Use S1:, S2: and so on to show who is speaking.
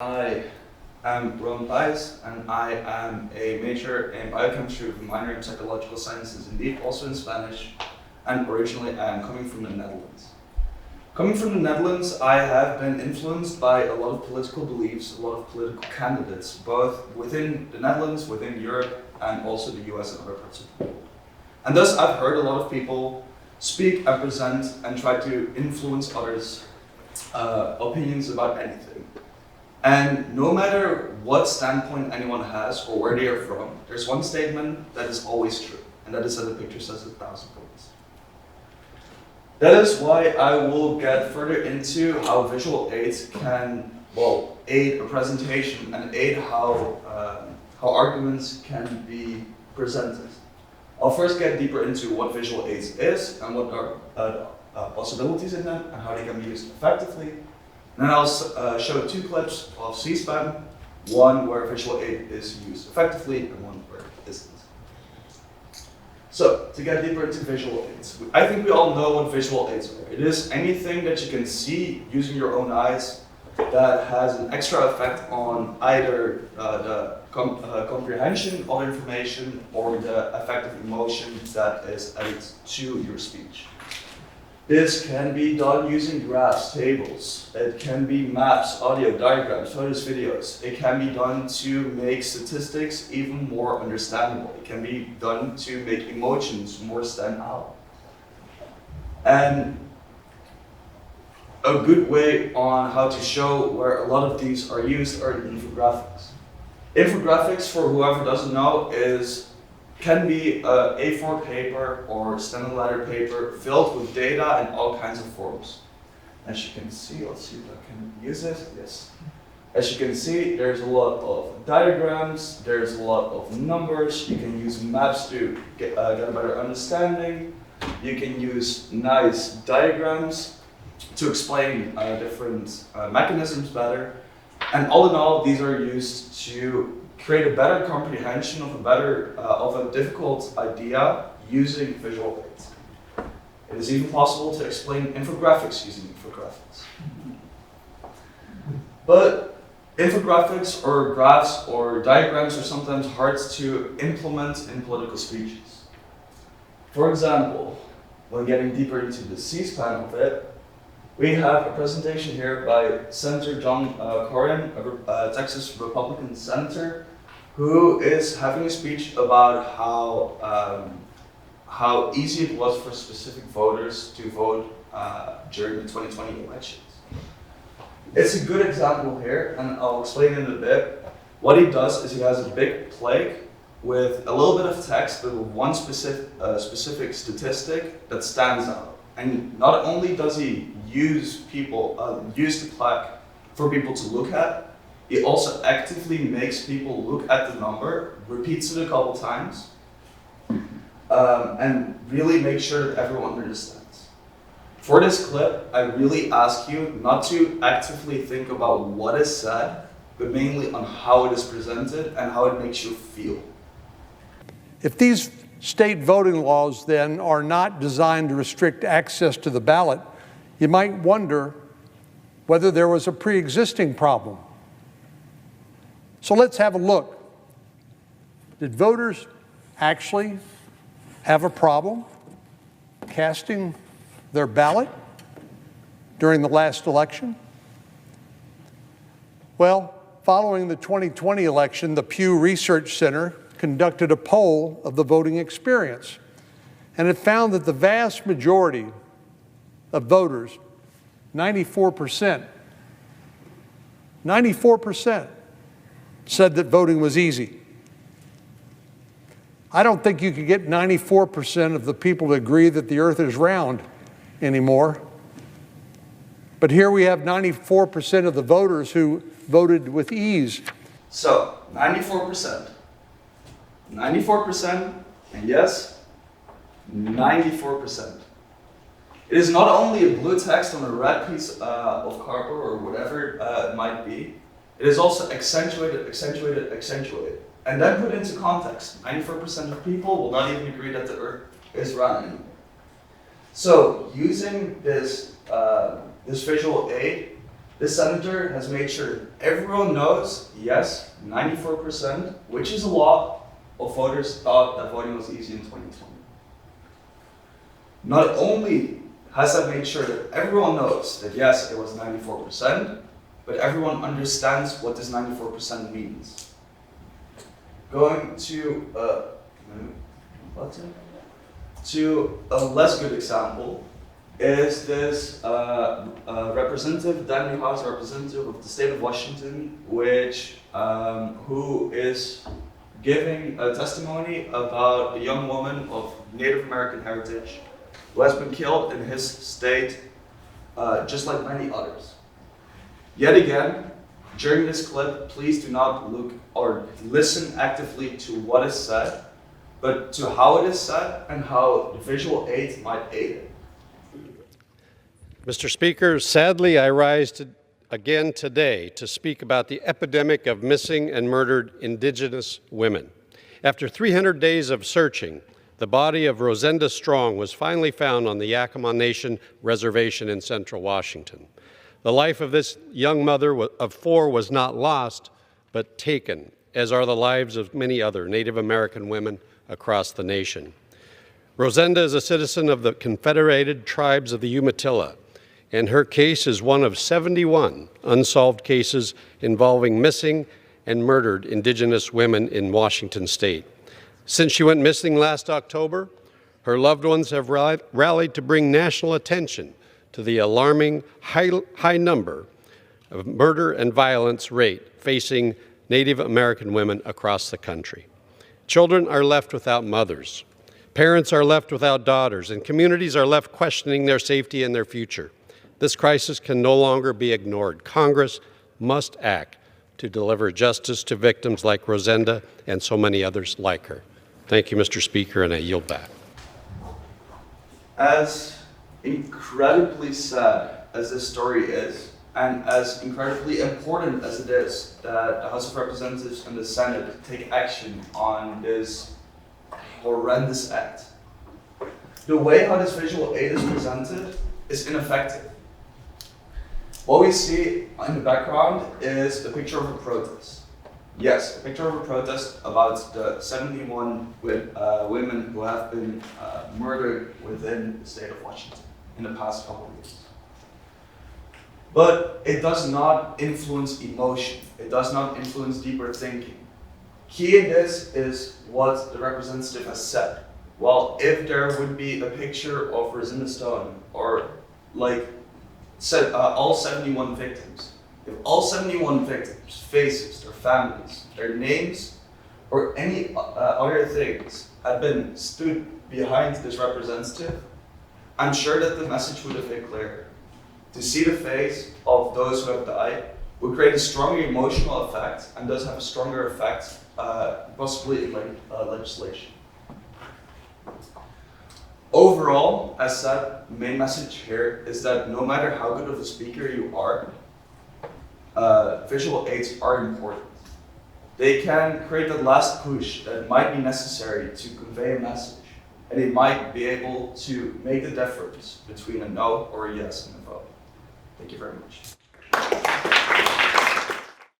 S1: I am Rowan Peijs, and I am a major in biochemistry with a minor in psychological sciences, indeed also in Spanish, and originally I am coming from the Netherlands. Coming from the Netherlands, I have been influenced by a lot of political beliefs, a lot of political candidates, both within the Netherlands, within Europe, and also the US and other parts of the world. And thus I've heard a lot of people speak and present and try to influence others' opinions about anything. And no matter what standpoint anyone has or where they are from, there's one statement that is always true, and that is that a picture says 1,000 words. That is why I will get further into how visual aids can, aid a presentation and aid how arguments can be presented. I'll first get deeper into what visual aids is and what are possibilities in them and how they can be used effectively. And then I'll show two clips of C-SPAN, one where visual aid is used effectively and one where it isn't. So, to get deeper into visual aids, I think we all know what visual aids are. It is anything that you can see using your own eyes that has an extra effect on either the comprehension of information or the effect of emotion that is added to your speech. This can be done using graphs, tables. It can be maps, audio, diagrams, photos, videos. It can be done to make statistics even more understandable. It can be done to make emotions more stand out. And a good way on how to show where a lot of these are used are infographics. Infographics, for whoever doesn't know, can be A4 paper or standard letter paper filled with data in all kinds of forms. As you can see, let's see if I can use it. Yes. As you can see, there's a lot of diagrams, there's a lot of numbers. You can use maps to get a better understanding. You can use nice diagrams to explain different mechanisms better. And all in all, these are used to create a better comprehension of a difficult idea using visual aids. It is even possible to explain infographics using infographics. But infographics or graphs or diagrams are sometimes hard to implement in political speeches. For example, when getting deeper into the C-SPAN of it, we have a presentation here by Senator John Cornyn, a Texas Republican senator, who is having a speech about how easy it was for specific voters to vote during the 2020 elections. It's a good example here, and I'll explain it in a bit. What he does is he has a big plaque with a little bit of text, but with one specific statistic that stands out. And not only does he use the plaque for people to look at, he also actively makes people look at the number, repeats it a couple times, and really make sure that everyone understands. For this clip, I really ask you not to actively think about what is said, but mainly on how it is presented and how it makes you feel.
S2: If these state voting laws then are not designed to restrict access to the ballot, you might wonder whether there was a pre-existing problem. So let's have a look. Did voters actually have a problem casting their ballot during the last election? Well, following the 2020 election, the Pew Research Center conducted a poll of the voting experience, and it found that the vast majority of voters, 94%, said that voting was easy. I don't think you could get 94% of the people to agree that the earth is round anymore. But here we have 94% of the voters who voted with ease.
S1: So, 94%. 94%, and yes, 94%. It is not only a blue text on a red piece of cardboard or whatever it might be, it is also accentuated, and then put into context. 94% of people will not even agree that the earth is round anymore. So, using this visual aid, This senator has made sure everyone knows, yes, 94%, which is a lot of voters thought that voting was easy in 2020. Not only has that made sure that everyone knows that yes, it was 94%, but everyone understands what this 94% means. Going to a less good example is this representative, Danny House representative of the state of Washington, who is giving a testimony about a young woman of Native American heritage who has been killed in his state, just like many others. Yet again, during this clip, please do not look or listen actively to what is said, but to how it is said and how the visual aid might aid it.
S3: Mr. Speaker, sadly, I rise again today to speak about the epidemic of missing and murdered Indigenous women. After 300 days of searching, the body of Rosenda Strong was finally found on the Yakima Nation Reservation in central Washington. The life of this young mother of 4 was not lost, but taken, as are the lives of many other Native American women across the nation. Rosenda is a citizen of the Confederated Tribes of the Umatilla, and her case is one of 71 unsolved cases involving missing and murdered Indigenous women in Washington state. Since she went missing last October, her loved ones have rallied to bring national attention to the alarming high number of murder and violence rate facing Native American women across the country. Children are left without mothers, parents are left without daughters, and communities are left questioning their safety and their future. This crisis can no longer be ignored. Congress must act to deliver justice to victims like Rosenda and so many others like her. Thank you, Mr. Speaker, and I yield back.
S1: As incredibly sad as this story is, and as incredibly important as it is that the House of Representatives and the Senate take action on this horrendous act, the way how this visual aid is presented is ineffective. What we see in the background is a picture of a protest. Yes, a picture of a protest about the 71 women who have been murdered within the state of Washington in the past couple of years. But it does not influence emotion. It does not influence deeper thinking. Key in this is what the representative has said. Well, if there would be a picture of Rosenda Stone, or all 71 victims, if all 71 victims' faces, their families, their names, or any other things had been stood behind this representative, I'm sure that the message would have been clear. To see the face of those who have died would create a stronger emotional effect and does have a stronger effect, possibly in legislation. Overall, as said, the main message here is that no matter how good of a speaker you are, visual aids are important. They can create the last push that might be necessary to convey a message, and they might be able to make the difference between a no or a yes in a vote. Thank you very much.